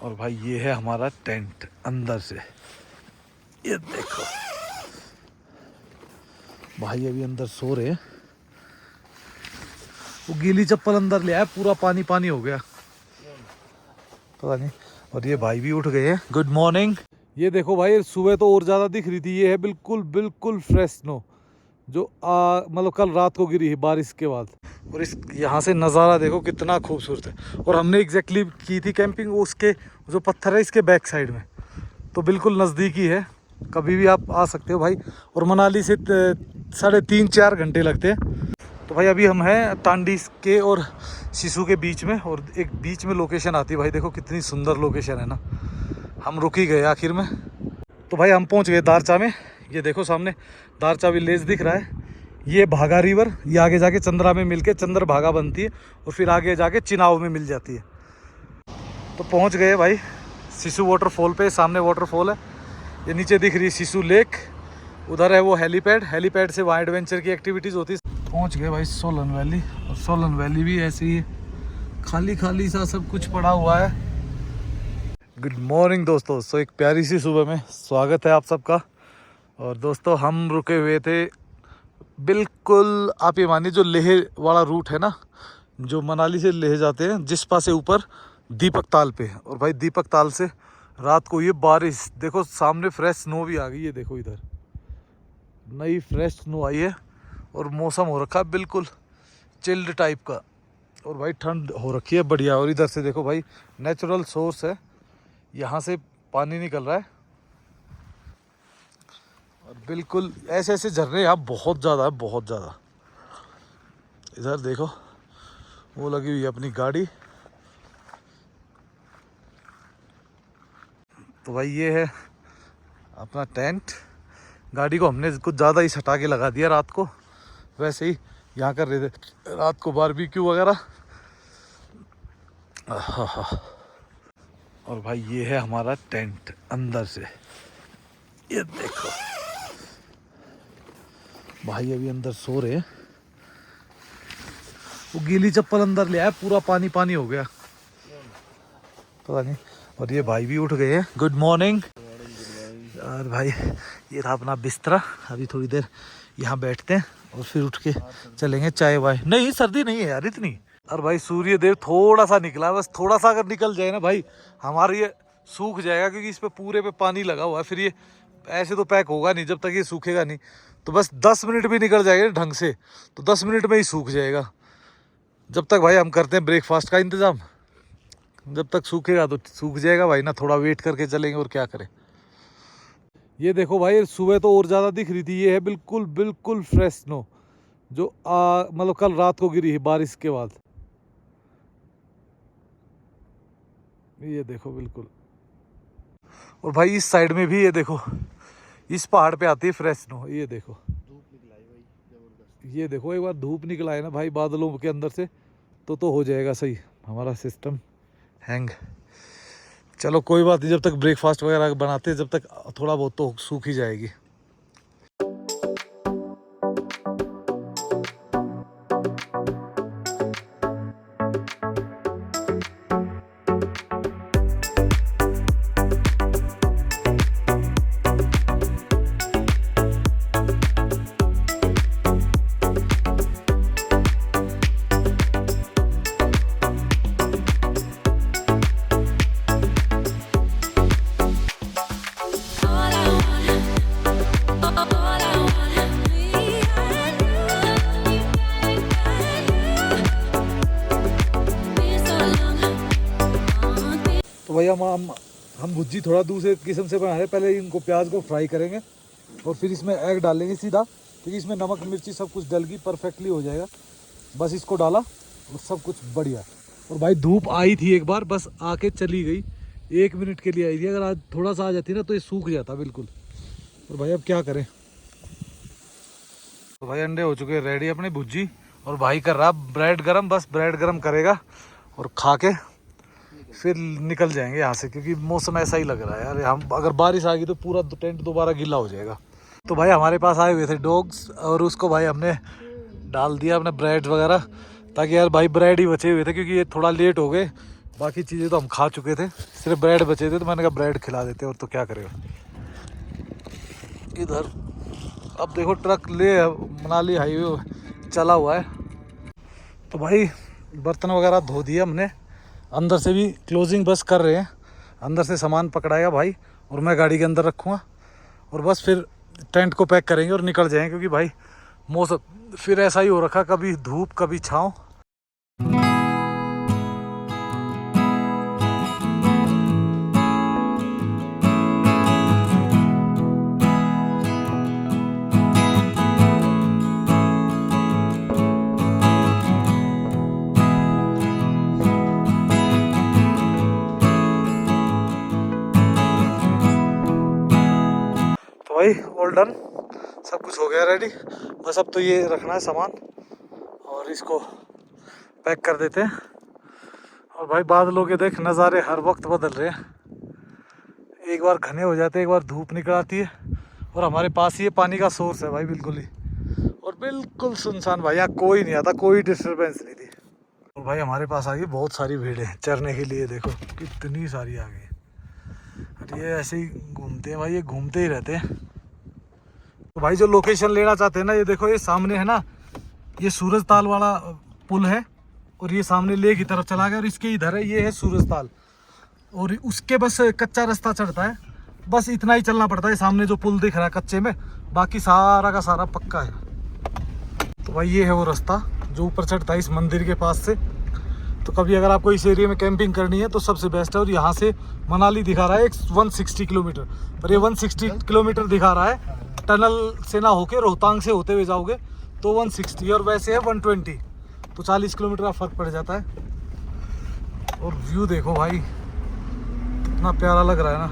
और भाई ये है हमारा टेंट अंदर से, ये देखो भाई अभी अंदर सो रहे हैं। वो गीली चप्पल अंदर ले आया, पूरा पानी पानी हो गया पता नहीं। और ये भाई भी उठ गए हैं। Good morning. ये देखो भाई सुबह तो और ज़्यादा दिख रही थी, ये है बिल्कुल बिल्कुल फ्रेश स्नो जो मतलब कल रात को गिरी है बारिश के बाद। और इस यहाँ से नज़ारा देखो कितना खूबसूरत है। और हमने एग्जैक्टली की थी कैंपिंग वो उसके जो पत्थर है इसके बैक साइड में, तो बिल्कुल नज़दीकी है, कभी भी आप आ सकते हो भाई। और मनाली से 3.5-4 घंटे लगते हैं। तो भाई अभी हम हैं टांडी के और सिसु के बीच में, और एक बीच में लोकेशन आती है भाई, देखो कितनी सुंदर लोकेशन है ना। हम रुक ही गए आखिर में। तो भाई हम पहुंच गए दारचा में। ये देखो सामने दारचा विलेज दिख रहा है। ये भागा रिवर, ये आगे जाके चंद्रा में मिलके चंद्र भागा बनती है और फिर आगे जाके चिनाव में मिल जाती है। तो पहुंच गए भाई सिसु वाटरफॉल पे। सामने वाटरफॉल है, ये नीचे दिख रही है सिसु लेक, उधर है वो हेलीपैड। हेलीपैड से वहाँ एडवेंचर की एक्टिविटीज़ होती है। पहुंच गए भाई सोलन वैली, और सोलन वैली भी ऐसे ही खाली खाली सा सब कुछ पड़ा हुआ है। गुड मॉर्निंग दोस्तों। सो एक प्यारी सी सुबह में स्वागत है आप सबका। और दोस्तों हम रुके हुए थे बिल्कुल, आप ये मानिए जो लेह वाला रूट है ना, जो मनाली से लेह जाते हैं, जिस्पा से ऊपर दीपक ताल पे। और भाई दीपक ताल से रात को ये बारिश देखो, सामने फ्रेश स्नो भी आ गई है, देखो इधर नई फ्रेश स्नो आई है। और मौसम हो रखा है बिल्कुल चिल्ड टाइप का, और भाई ठंड हो रखी है बढ़िया। और इधर से देखो भाई नेचुरल सोर्स है, यहाँ से पानी निकल रहा है। और बिल्कुल ऐसे ऐसे झरने यहाँ बहुत ज़्यादा है, बहुत ज़्यादा। इधर देखो वो लगी हुई है अपनी गाड़ी। तो भाई ये है अपना टेंट। गाड़ी को हमने कुछ ज़्यादा ही हटा के लगा दिया रात को, वैसे ही यहाँ कर रहे थे रात को बारबेक्यू वगैरह। और भाई ये है हमारा टेंट अंदर से, ये देखो भाई अभी अंदर सो रहे हैं। वो गीली चप्पल अंदर ले आया, पूरा पानी पानी हो गया पता नहीं। और ये भाई भी उठ गए हैं। Good morning. और भाई ये रहा अपना बिस्तरा। अभी थोड़ी देर यहाँ बैठते हैं और फिर उठ के चलेंगे चाय वाय। नहीं सर्दी नहीं है यार इतनी। और भाई सूर्य देव थोड़ा सा निकला है, बस थोड़ा सा अगर निकल जाए ना भाई हमारा ये सूख जाएगा, क्योंकि इस पे पूरे पे पानी लगा हुआ है। फिर ये ऐसे तो पैक होगा नहीं जब तक ये सूखेगा नहीं। तो बस 10 मिनट भी निकल जाएगा ढंग से तो 10 मिनट में ही सूख जाएगा। जब तक भाई हम करते हैं ब्रेकफास्ट का इंतज़ाम, जब तक सूखेगा तो सूख जाएगा भाई ना, थोड़ा वेट करके चलेंगे और क्या करें। ये देखो भाई सुबह तो और ज़्यादा दिख रही थी, ये है बिल्कुल बिल्कुल फ्रेश स्नो जो मतलब कल रात को गिरी है बारिश के बाद। ये देखो बिल्कुल। और भाई इस साइड में भी ये देखो, इस पहाड़ पे आती है फ्रेश स्नो। ये देखो धूप निकला है भाई जबरदस्त। ये देखो एक बार धूप निकला है ना भाई बादलों के अंदर से, तो हो जाएगा सही हमारा सिस्टम हैंग। चलो कोई बात नहीं, जब तक ब्रेकफास्ट वगैरह बनाते हैं जब तक थोड़ा बहुत तो सूख ही जाएगी। तो भैया हम भुज्जी थोड़ा दूसरे किस्म से बना रहे हैं। पहले इनको प्याज को फ्राई करेंगे और फिर इसमें एग डालेंगे सीधा, क्योंकि इसमें नमक मिर्ची सब कुछ डल गई, परफेक्टली हो जाएगा। बस इसको डाला और सब कुछ बढ़िया। और भाई धूप आई थी एक बार, बस आके चली गई, 1 मिनट के लिए आई थी। अगर आज थोड़ा सा आ जाती ना तो ये सूख जाता बिल्कुल। और भाई अब क्या करें। तो भाई अंडे हो चुके रेडी अपनी भुज्जी, और भाई कर रहा ब्रेड गरम। बस ब्रेड गरम करेगा और खा के फिर निकल जाएंगे यहाँ से, क्योंकि मौसम ऐसा ही लग रहा है यार। हम अगर बारिश आ गई तो पूरा टेंट दोबारा गीला हो जाएगा। तो भाई हमारे पास आए हुए थे डॉग्स, और उसको भाई हमने डाल दिया अपने ब्रेड वगैरह, ताकि यार भाई ब्रेड ही बचे हुए थे, क्योंकि ये थोड़ा लेट हो गए। बाकी चीज़ें तो हम खा चुके थे, सिर्फ ब्रेड बचे थे तो मैंने कहा ब्रेड खिला देते और तो क्या करेगा। इधर अब देखो ट्रक ले मनाली हाईवे चला हुआ है। तो भाई बर्तन वगैरह धो दिए हमने, अंदर से भी क्लोजिंग बस कर रहे हैं, अंदर से सामान पकड़ाएगा भाई और मैं गाड़ी के अंदर रखूँगा और बस फिर टेंट को पैक करेंगे और निकल जाएंगे, क्योंकि भाई मौसम फिर ऐसा ही हो रखा, कभी धूप कभी छाँव। भाई ऑल डन, सब कुछ हो गया रेडी, बस अब तो ये रखना है सामान और इसको पैक कर देते हैं। और भाई बादलों के देख नज़ारे हर वक्त बदल रहे हैं, एक बार घने हो जाते हैं, एक बार धूप निकल आती है और हमारे पास ही ये पानी का सोर्स है भाई बिल्कुल ही, और बिल्कुल सुनसान भाई, यहाँ कोई नहीं आता, कोई डिस्टर्बेंस नहीं थी। और भाई हमारे पास आ गई बहुत सारी भीड़ें चरने के लिए, देखो कितनी सारी आ गई। ये ऐसे ही घूमते हैं भाई, ये घूमते ही रहते हैं। तो भाई जो लोकेशन लेना चाहते हैं ना, ये देखो ये सामने है ना, ये सूरज ताल वाला पुल है और ये सामने लेह की तरफ चला गया और इसके इधर है, ये है सूरज ताल, और उसके बस कच्चा रास्ता चढ़ता है, बस इतना ही चलना पड़ता है। सामने जो पुल दिख रहा है कच्चे में, बाकी सारा का सारा पक्का है। तो भाई ये है वो रास्ता जो ऊपर चढ़ता है इस मंदिर के पास से। तो कभी अगर आपको इस एरिया में कैंपिंग करनी है तो सबसे बेस्ट है। और यहाँ से मनाली दिखा रहा है 160 किलोमीटर, पर ये 160 किलोमीटर दिखा रहा है, टनल से ना होके रोहतांग से होते हुए जाओगे तो 160, और वैसे है 120, तो 40 किलोमीटर का फर्क पड़ जाता है। और व्यू देखो भाई कितना प्यारा लग रहा है ना।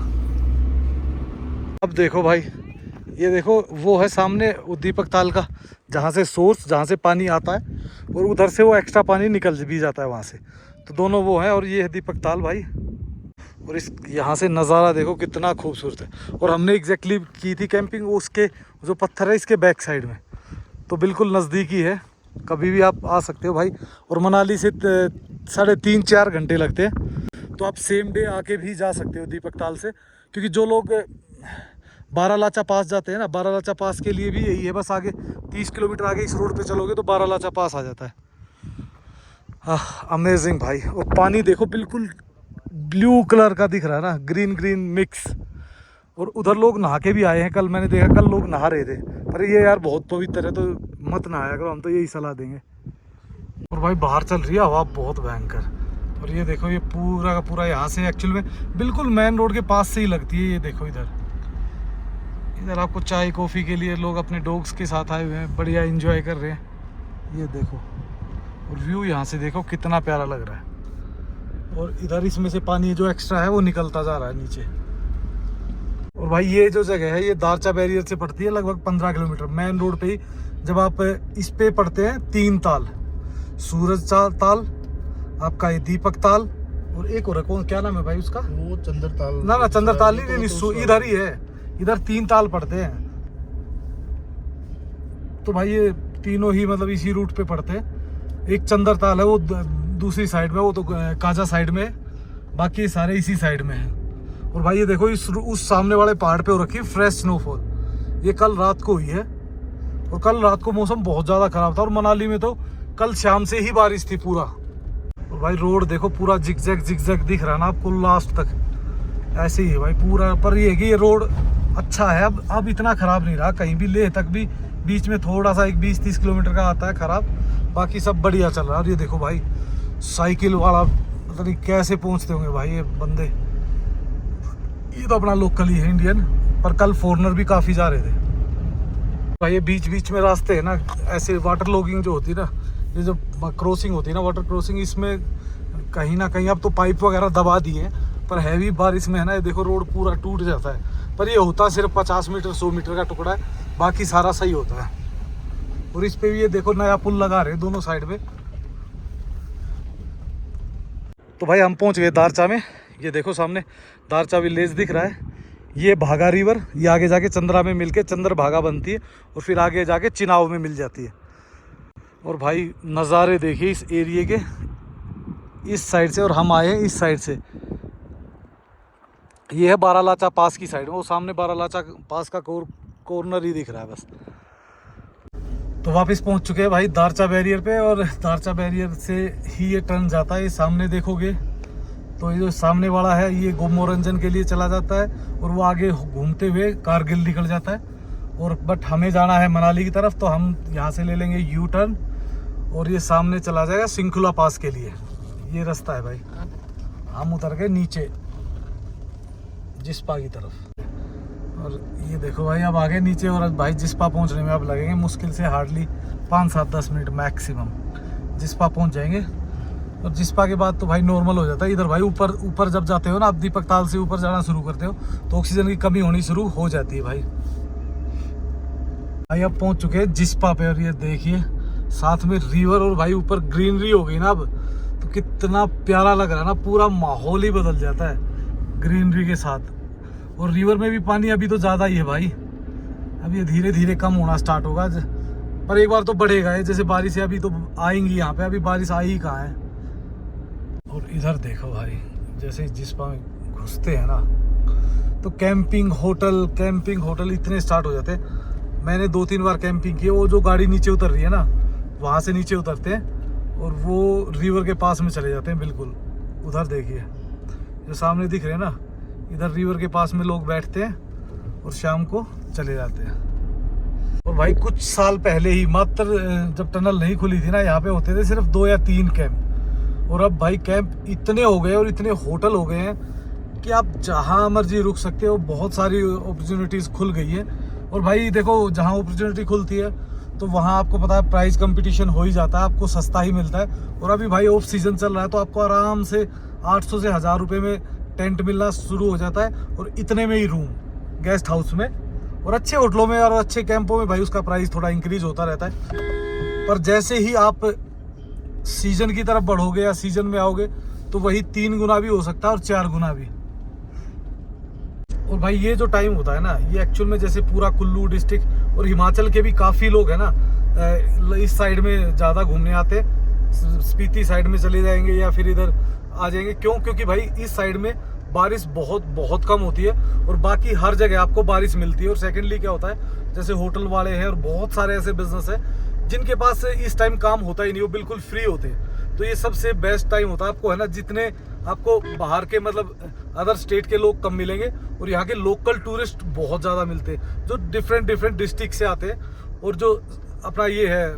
अब देखो भाई, ये देखो वो है सामने वो दीपक ताल का, जहाँ से सोर्स, जहाँ से पानी आता है, और उधर से वो एक्स्ट्रा पानी निकल भी जाता है वहाँ से, तो दोनों वो है। और ये है दीपक ताल भाई, और इस यहाँ से नज़ारा देखो कितना खूबसूरत है। और हमने एग्जैक्टली की थी कैंपिंग उसके जो पत्थर है इसके बैक साइड में, तो बिल्कुल नज़दीकी है, कभी भी आप आ सकते हो भाई। और मनाली से 3.5-4 घंटे लगते हैं, तो आप सेम डे आके भी जा सकते हो दीपक ताल से। क्योंकि जो लोग बारालाचा पास जाते हैं ना, बारालाचा पास के लिए भी यही है, बस आगे 30 किलोमीटर आगे इस रोड पे चलोगे तो बारालाचा पास आ जाता है। अमेजिंग भाई। और पानी देखो बिल्कुल ब्लू कलर का दिख रहा है ना, ग्रीन ग्रीन मिक्स। और उधर लोग नहा के भी आए हैं, कल मैंने देखा, कल लोग नहा रहे थे। पर ये यार बहुत पवित्र है, तो मत नहाया करो, हम तो यही सलाह देंगे। और भाई बाहर चल रही है हवा बहुत भयंकर। और ये देखो ये पूरा का पूरा यहाँ से एक्चुअल में बिल्कुल मेन रोड के पास से ही लगती है। ये देखो इधर इधर आपको चाय कॉफ़ी के लिए लोग अपने डॉग्स के साथ आए हुए हैं, बढ़िया एंजॉय कर रहे हैं। ये देखो, और व्यू यहाँ से देखो कितना प्यारा लग रहा है। और इधर इसमें से पानी जो एक्स्ट्रा है वो निकलता जा रहा है नीचे। और भाई ये जो जगह है ये दारचा बैरियर से पड़ती है लगभग 15 किलोमीटर मेन रोड पे ही। जब आप इस पे पड़ते हैं 3 ताल, सूरज ताल, आपका ये दीपक ताल, और एक और कौन, क्या नाम है भाई उसका, वो चंद्र ताल। ना चंद्र ताल नहीं, इधर ही है, इधर 3 ताल पड़ते हैं। तो भाई ये तीनों ही मतलब इसी रूट पे पड़ते हैं। एक चंद्र ताल है वो दूसरी साइड में, वो तो काजा साइड में, बाकी सारे इसी साइड में है। और भाई ये देखो उस सामने वाले पहाड़ पे हो रखी है फ्रेश स्नोफॉल, ये कल रात को हुई है। और कल रात को मौसम बहुत ज़्यादा ख़राब था, और मनाली में तो कल शाम से ही बारिश थी पूरा। और भाई रोड देखो पूरा जिगजैग दिख रहा है ना आपको लास्ट तक, ऐसे ही है भाई पूरा। पर ये है कि ये रोड अच्छा है, अब इतना ख़राब नहीं रहा, कहीं भी लेह तक भी बीच में थोड़ा सा 20-30 किलोमीटर का आता है ख़राब, बाकी सब बढ़िया चल रहा है। और ये देखो भाई साइकिल वाला पता नहीं कैसे पहुँचते होंगे भाई ये बंदे, ये तो अपना लोकल ही है इंडियन, पर कल फॉरेनर भी काफ़ी जा रहे थे भाई। ये बीच में रास्ते है ना, ऐसे वाटर लॉगिंग जो होती है ना, ये जो क्रॉसिंग होती है ना वाटर क्रॉसिंग, इसमें कहीं ना कहीं अब तो पाइप वगैरह दबा दिए हैं, पर हैवी बारिश में है ना ये देखो रोड पूरा टूट जाता है। पर ये होता सिर्फ 50 मीटर 100 मीटर का टुकड़ा है, बाकी सारा सही होता है। और इस पे भी ये देखो नया पुल लगा रहे हैं दोनों साइड में। तो भाई हम पहुंच गए दारचा में, ये देखो सामने दारचा विलेज दिख रहा है। ये भागा रिवर, ये आगे जाके चंद्रा में मिलके चंद्र भागा बनती है, और फिर आगे जाके चिनाव में मिल जाती है। और भाई नज़ारे देखिए इस एरिए के, इस साइड से और हम आए हैं इस साइड से। ये है बारालाचा पास की साइड में, वो सामने बारालाचा पास का कॉर्नर ही दिख रहा है बस। तो वापस पहुंच चुके हैं भाई दारचा बैरियर पे, और दारचा बैरियर से ही ये टर्न जाता है। ये सामने देखोगे तो ये जो सामने वाला है ये गोमोरंजन के लिए चला जाता है, और वो आगे घूमते हुए कारगिल निकल जाता है। और बट हमें जाना है मनाली की तरफ, तो हम यहाँ से ले लेंगे यू टर्न, और ये सामने चला जाएगा सिंकुला पास के लिए। ये रास्ता है भाई। हम उतर गए नीचे जिस्पा की तरफ, और ये देखो भाई अब आगे नीचे। और भाई जिस्पा पहुंचने में अब लगेंगे मुश्किल से हार्डली 5-7-10 मिनट मैक्सिमम, जिस्पा पहुंच जाएंगे। और जिस्पा के बाद तो भाई नॉर्मल हो जाता है इधर भाई। ऊपर जब जाते हो ना, आप दीपक ताल से ऊपर जाना शुरू करते हो तो ऑक्सीजन की कमी होनी शुरू हो जाती है भाई। अब पहुंच चुके हैं जिस्पा पे, और ये देखिए साथ में रिवर, और भाई ऊपर ग्रीनरी हो गई ना अब, तो कितना प्यारा लग रहा है ना, पूरा माहौल ही बदल जाता है ग्रीनरी के साथ। और रिवर में भी पानी अभी तो ज़्यादा ही है भाई, अब ये धीरे धीरे कम होना स्टार्ट होगा, पर एक बार तो बढ़ेगा ये। जैसे बारिश है अभी तो आएंगी यहाँ पे, अभी बारिश आई ही कहाँ है। और इधर देखो भाई जैसे जिस्पा में घुसते हैं ना, तो कैंपिंग होटल इतने स्टार्ट हो जाते हैं। मैंने 2-3 बार कैंपिंग की है। वो जो गाड़ी नीचे उतर रही है ना, वहाँ से नीचे उतरते हैं और वो रिवर के पास में चले जाते हैं बिल्कुल। उधर देखिए जो सामने दिख रहे हैं ना, इधर रिवर के पास में लोग बैठते हैं और शाम को चले जाते हैं। और भाई कुछ साल पहले ही, मात्र जब टनल नहीं खुली थी ना, यहाँ पे होते थे सिर्फ 2 या 3 कैंप, और अब भाई कैंप इतने हो गए और इतने होटल हो गए हैं कि आप जहाँ मर्जी रुक सकते हो। बहुत सारी अपॉर्चुनिटीज़ खुल गई है। और भाई देखो जहाँ अपॉर्चुनिटी खुलती है तो वहाँ आपको पता है प्राइस कंपटीशन हो ही जाता है, आपको सस्ता ही मिलता है। और अभी भाई ऑफ सीजन चल रहा है तो आपको आराम से 800 से 1000 रुपये में टेंट मिलना शुरू हो जाता है, और इतने में ही रूम गेस्ट हाउस में। और अच्छे होटलों में और अच्छे कैंपों में भाई उसका प्राइस थोड़ा इंक्रीज होता रहता है। पर जैसे ही आप सीजन की तरफ बढ़ोगे या सीजन में आओगे तो वही 3 गुना भी हो सकता है और 4 गुना भी। और भाई ये जो टाइम होता है ना, ये एक्चुअल में जैसे पूरा कुल्लू डिस्ट्रिक्ट और हिमाचल के भी काफ़ी लोग हैं ना, इस साइड में ज़्यादा घूमने आते, स्पीति साइड में चले जाएंगे या फिर इधर आ जाएंगे। क्योंकि भाई इस साइड में बारिश बहुत कम होती है, और बाकी हर जगह आपको बारिश मिलती है। और सेकेंडली क्या होता है, जैसे होटल वाले हैं और बहुत सारे ऐसे बिजनेस हैं जिनके पास इस टाइम काम होता ही नहीं, वो बिल्कुल फ्री होते हैं। तो ये सबसे बेस्ट टाइम होता है आपको, है ना। जितने आपको बाहर के मतलब अदर स्टेट के लोग कम मिलेंगे, और यहाँ के लोकल टूरिस्ट बहुत ज़्यादा मिलते हैं जो डिफरेंट डिस्ट्रिक्ट से आते हैं। और जो अपना ये है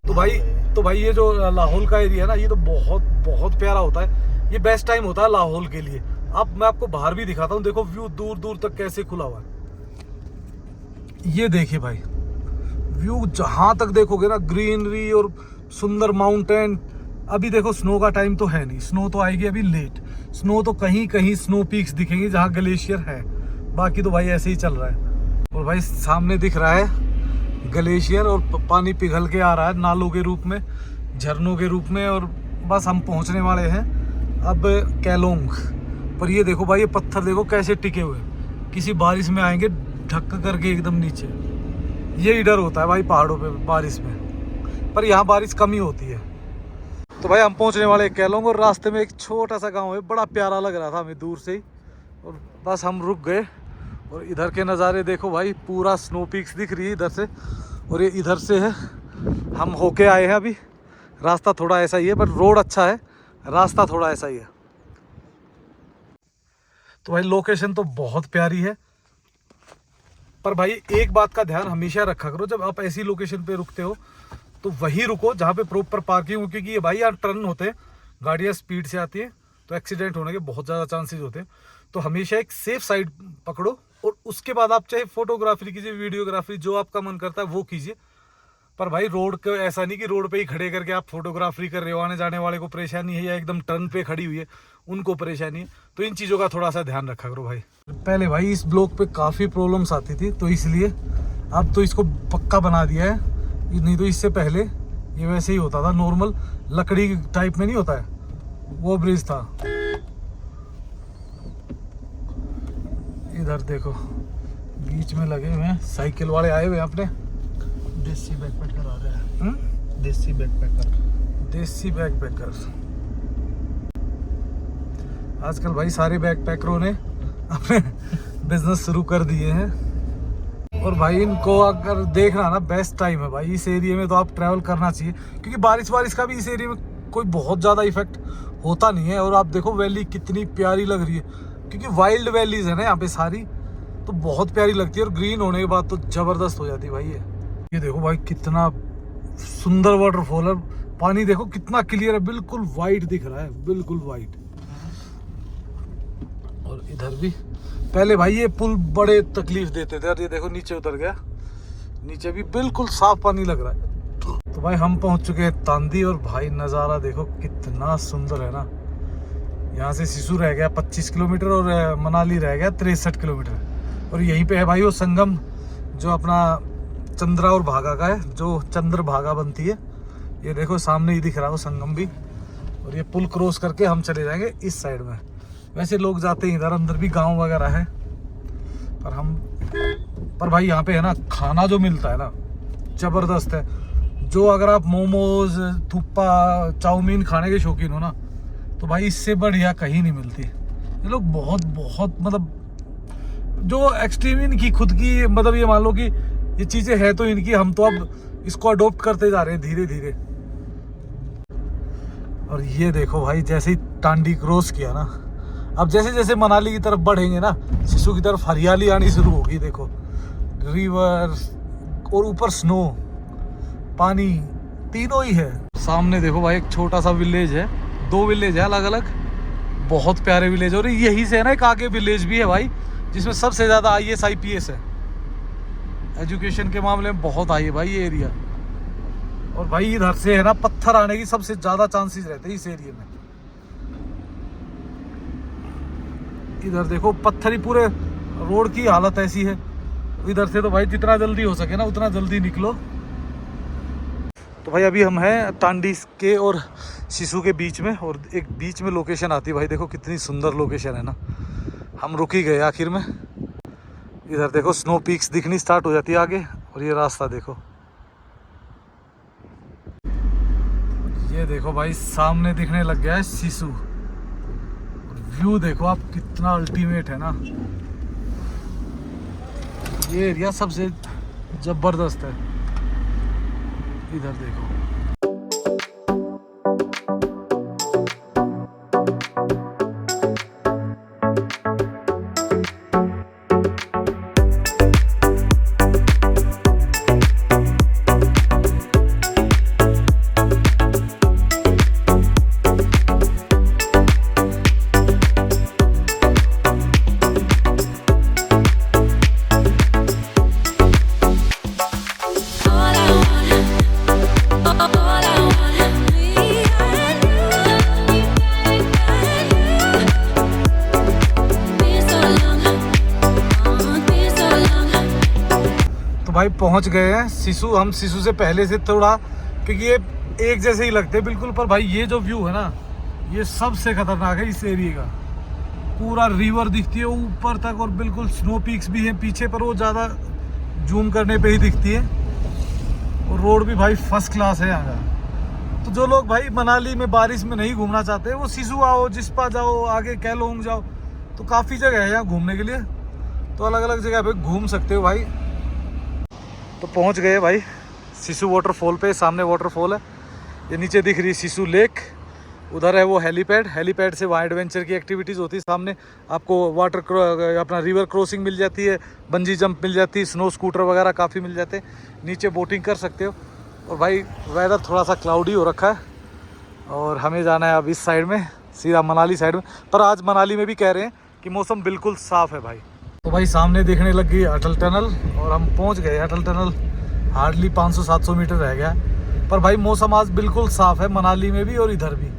तो भाई ये जो लाहौल का एरिया है ना, ये तो बहुत प्यारा होता है। ये बेस्ट टाइम होता है लाहौल के लिए। अब मैं आपको बाहर भी दिखाता हूँ, देखो व्यू दूर तक कैसे खुला हुआ है। ये देखिए भाई व्यू, जहाँ तक देखोगे ना ग्रीनरी और सुंदर माउंटेन। अभी देखो स्नो का टाइम तो है नहीं, स्नो तो आएगी अभी लेट। स्नो तो कहीं स्नो पीक्स दिखेंगे जहाँ ग्लेशियर है, बाकी तो भाई ऐसे ही चल रहा है। और भाई सामने दिख रहा है ग्लेशियर, और पानी पिघल के आ रहा है नालों के रूप में, झरनों के रूप में। और बस हम पहुँचने वाले हैं अब केलोंग। पर ये देखो भाई, ये पत्थर देखो कैसे टिके हुए, किसी बारिश में आएंगे ढक करके एकदम नीचे। यही डर होता है भाई पहाड़ों पे बारिश में, पर यहाँ बारिश कम ही होती है। तो भाई हम पहुँचने वाले केलोंग, और रास्ते में एक छोटा सा गांव है, बड़ा प्यारा लग रहा था हमें दूर से ही। और बस हम रुक गए, और इधर के नज़ारे देखो भाई, पूरा स्नो पीक्स दिख रही है इधर से, और ये इधर से है। हम होके आए हैं अभी। रास्ता थोड़ा ऐसा ही है, पर रोड अच्छा है, रास्ता थोड़ा ऐसा ही है। तो भाई लोकेशन तो बहुत प्यारी है, पर भाई एक बात का ध्यान हमेशा रखा करो, जब आप ऐसी लोकेशन पे रुकते हो तो वही रुको जहाँ पे प्रॉपर पार्किंग हो। क्योंकि ये भाई यहाँ टर्न होते हैं, गाड़ियाँ स्पीड से आती हैं, तो एक्सीडेंट होने के बहुत ज़्यादा चांसेस होते हैं। तो हमेशा एक सेफ साइड पकड़ो, और उसके बाद आप चाहे फोटोग्राफी कीजिए, वीडियोग्राफी, जो आपका मन करता है वो कीजिए। पर भाई रोड को ऐसा नहीं कि रोड पे ही खड़े करके आप फोटोग्राफी कर रहे हो, आने जाने वाले को परेशानी है, या एकदम टर्न पे खड़ी हुई है उनको परेशानी है। तो इन चीज़ों का थोड़ा सा ध्यान रखा करो भाई। पहले भाई इस ब्लॉक पे काफ़ी प्रॉब्लम्स आती थी, तो इसलिए अब तो इसको पक्का बना दिया है। नहीं तो इससे पहले ये वैसे ही होता था, नॉर्मल लकड़ी टाइप में नहीं होता है, वो ब्रिज था। इधर देखो बीच में लगे हुए हैं, साइकिल वाले आए हुए हैं अपने। देसी बैकपैकर आ रहा है। देसी बैकपैकर। देसी बैकपैकर। आजकल भाई सारे बैकपैकरों ने अपने बिजनेस शुरू कर दिए हैं। और भाई इनको अगर देखना ना बेस्ट टाइम है भाई, इस एरिया में तो आप ट्रैवल करना चाहिए, क्योंकि बारिश का भी इस एरिया में कोई बहुत ज़्यादा इफेक्ट होता नहीं है। और आप देखो वैली कितनी प्यारी लग रही है, क्योंकि वाइल्ड वैलीज है ना यहाँ पे सारी, तो बहुत प्यारी लगती है। और ग्रीन होने के बाद तो ज़बरदस्त हो जाती है भाई। ये देखो भाई कितना सुंदर वाटरफॉल है, पानी देखो कितना क्लियर है, बिल्कुल वाइट दिख रहा है, बिल्कुल वाइट। और इधर भी पहले भाई ये पुल बड़े तकलीफ देते थे, और ये देखो नीचे उतर गया, नीचे भी बिल्कुल साफ पानी लग रहा है। तो भाई हम पहुंच चुके हैं तांदी, और भाई नज़ारा देखो कितना सुंदर है ना। यहाँ से सिसु रह गया 25 किलोमीटर और मनाली रह गया 63 किलोमीटर। और यहीं पे है भाई वो संगम जो अपना चंद्रा और भागा का है, जो चंद्र भागा बनती है। ये देखो सामने ही दिख रहा है वो संगम भी। और ये पुल क्रॉस करके हम चले जाएंगे इस साइड में। वैसे लोग जाते हैं इधर, अंदर भी गांव वगैरह है, पर भाई यहाँ पे है ना खाना जो मिलता है ना ज़बरदस्त है। जो अगर आप मोमोज, थुप्पा, चाउमीन खाने के शौकीन हो ना, तो भाई इससे बढ़िया कहीं नहीं मिलती। ये लोग बहुत बहुत मतलब जो एक्सट्रीम इनकी खुद की, मतलब ये मान लो कि ये चीज़ें हैं तो इनकी, हम तो अब इसको अडोप्ट करते जा रहे हैं धीरे धीरे। और ये देखो भाई जैसे ही टांडी क्रॉस किया ना, अब जैसे जैसे मनाली की तरफ बढ़ेंगे ना, सिसु की तरफ हरियाली आनी शुरू होगी। देखो रिवर और ऊपर स्नो, पानी, तीनों ही है। सामने देखो भाई एक छोटा सा विलेज है, 2 विलेज है अलग अलग, बहुत प्यारे विलेज। और यहीं से है ना एक आगे विलेज भी है भाई, जिसमें सबसे ज़्यादा IAS IPS है। एजुकेशन के मामले में बहुत आई है भाई ये एरिया। और भाई इधर से है ना पत्थर आने की सबसे ज़्यादा चांसेस रहते हैं इस एरिया में। इधर देखो पत्थर ही पूरे, रोड की हालत ऐसी है। इधर से तो भाई जितना जल्दी हो सके ना उतना जल्दी निकलो। तो भाई अभी हम हैं टांडी के और सिसु के बीच में, और एक बीच में लोकेशन आती है भाई, देखो कितनी सुंदर लोकेशन है ना। हम रुक ही गए आखिर में। इधर देखो स्नो पीक्स दिखनी स्टार्ट हो जाती है आगे, और ये रास्ता देखो। ये देखो भाई सामने दिखने लग गया है सिसु। व्यू देखो आप कितना अल्टीमेट है ना, ये एरिया सबसे जबरदस्त है। इधर देखो भाई पहुंच गए हैं सिसु। हम सिसु से पहले से थोड़ा, क्योंकि ये एक जैसे ही लगते हैं बिल्कुल, पर भाई ये जो व्यू है ना ये सबसे खतरनाक है इस एरिया का। पूरा रिवर दिखती है ऊपर तक, और बिल्कुल स्नो पीक्स भी हैं पीछे, पर वो ज़्यादा जूम करने पे ही दिखती है। और रोड भी भाई फर्स्ट क्लास है यहाँ का। तो जो लोग भाई मनाली में बारिश में नहीं घूमना चाहते वो सिसु आओ, जिस्पा जाओ, आगे कैलोंग जाओ, तो काफ़ी जगह है यहाँ घूमने के लिए। तो अलग अलग जगह पे घूम सकते हो भाई। तो पहुंच गए भाई सिसु वाटरफॉल पे। सामने वाटरफॉल है, ये नीचे दिख रही है सिसु लेक। उधर है वो हेलीपैड, हेलीपैड से वहाँ एडवेंचर की एक्टिविटीज़ होती है। सामने आपको अपना रिवर क्रॉसिंग मिल जाती है, बंजी जंप मिल जाती है, स्नो स्कूटर वगैरह काफ़ी मिल जाते हैं। नीचे बोटिंग कर सकते हो। और भाई वेदर थोड़ा सा क्लाउडी हो रखा है, और हमें जाना है अब इस साइड में, सीधा मनाली साइड में। पर आज मनाली में भी कह रहे हैं कि मौसम बिल्कुल साफ़ है भाई। तो भाई सामने दिखने लग गई अटल टनल, और हम पहुंच गए अटल टनल। हार्डली 500-700 मीटर रह गया। पर भाई मौसम आज बिल्कुल साफ़ है मनाली में भी, और इधर भी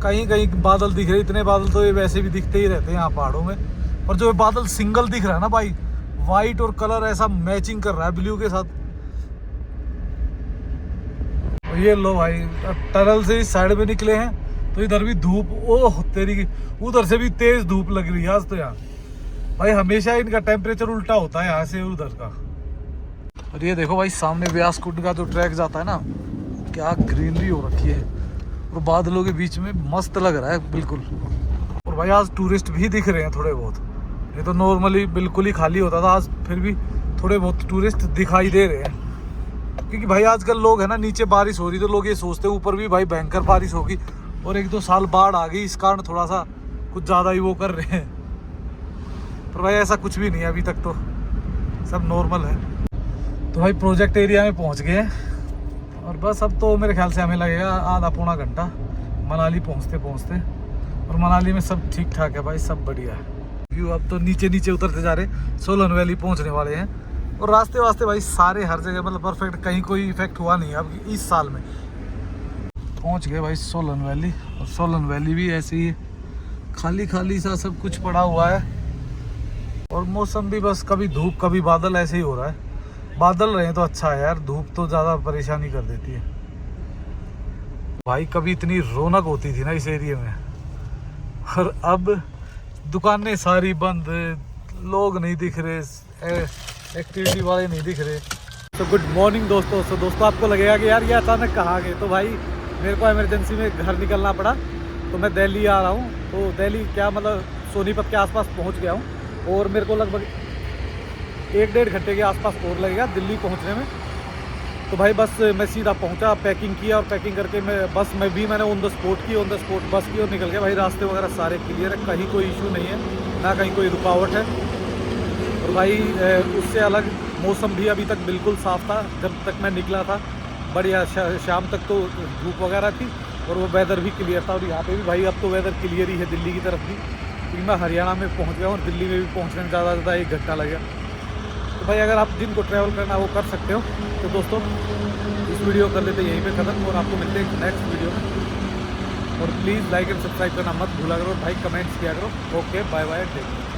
कहीं कहीं बादल दिख रहे। इतने बादल तो ये वैसे भी दिखते ही रहते हैं यहाँ पहाड़ों में, पर जो बादल सिंगल दिख रहा है ना भाई, वाइट और कलर ऐसा मैचिंग कर रहा है ब्लू के साथ। और ये लो भाई टनल से इस साइड में निकले हैं, तो इधर भी धूप, ओह तेरी, उधर से भी तेज धूप लग रही है आज तो। यहाँ भाई हमेशा इनका टेम्परेचर उल्टा होता है यहाँ से उधर का। और ये देखो भाई सामने व्यास कुंड का जो ट्रैक जाता है ना, क्या ग्रीनरी हो रखी है, और बादलों के बीच में मस्त लग रहा है बिल्कुल। और भाई आज टूरिस्ट भी दिख रहे हैं थोड़े बहुत। ये तो नॉर्मली बिल्कुल ही खाली होता था, आज फिर भी थोड़े बहुत टूरिस्ट दिखाई दे रहे हैं। क्योंकि भाई आजकल लोग है ना, नीचे बारिश हो रही तो लोग ये सोचते हैं ऊपर भी भाई भयंकर बारिश होगी, और 1-2 साल बाढ़ आ गई, इस कारण थोड़ा सा कुछ ज़्यादा ही वो कर रहे हैं। पर भाई ऐसा कुछ भी नहीं है अभी तक, तो सब नॉर्मल है। तो भाई प्रोजेक्ट एरिया में पहुंच गए हैं, और बस अब तो मेरे ख्याल से हमें लगेगा आधा पौना घंटा मनाली पहुंचते पहुंचते। और मनाली में सब ठीक ठाक है भाई, सब बढ़िया है। व्यू अब तो नीचे नीचे उतरते जा रहे, सोलन वैली पहुंचने वाले हैं। और रास्ते वास्ते भाई सारे हर जगह मतलब परफेक्ट, कहीं कोई इफेक्ट हुआ नहीं अब इस साल में। पहुंच गए भाई सोलन वैली, और सोलन वैली भी ऐसे ही खाली खाली सा सब कुछ पड़ा हुआ है। और मौसम भी बस कभी धूप कभी बादल ऐसे ही हो रहा है। बादल रहे तो अच्छा है यार, धूप तो ज़्यादा परेशानी कर देती है भाई। कभी इतनी रौनक होती थी ना इस एरिया में, और अब दुकानें सारी बंद, लोग नहीं दिख रहे, एक्टिविटी वाले नहीं दिख रहे। तो गुड मॉर्निंग दोस्तों। तो दोस्तों आपको लगेगा कि यार ये अचानक कहाँ गए, तो भाई मेरे को इमरजेंसी में घर निकलना पड़ा, तो मैं दिल्ली आ रहा हूँ। तो दिल्ली क्या मतलब सोनीपत के आसपास पहुँच गया हूँ, और मेरे को लगभग 1-1.5 घंटे के आसपास और लगेगा दिल्ली पहुँचने में। तो भाई बस मैं सीधा पहुँचा, पैकिंग किया, और पैकिंग करके मैंने ऑन द स्पॉट बस की और निकल गया भाई। रास्ते वगैरह सारे क्लियर है, कहीं कोई इशू नहीं है, ना कहीं कोई रुकावट है। और भाई उससे अलग मौसम भी अभी तक बिल्कुल साफ़ था जब तक मैं निकला था, बढ़िया। शाम तक तो धूप वगैरह थी, और वो वेदर भी क्लियर था। और यहाँ पे भी भाई अब तो वेदर क्लियर ही है दिल्ली की तरफ भी, क्योंकि मैं हरियाणा में पहुँच गया हूँ, और दिल्ली में भी पहुँचने में ज़्यादा 1 घंटा लगेगा। तो भाई अगर आप जिनको ट्रैवल करना वो कर सकते हो। तो दोस्तों इस वीडियो कर लेते यहीं पे ख़त्म, और आपको मिलते हैं नेक्स्ट वीडियो में। और प्लीज़ लाइक एंड सब्सक्राइब करना मत भूला करो भाई, कमेंट्स किया करो। Okay bye bye, take care.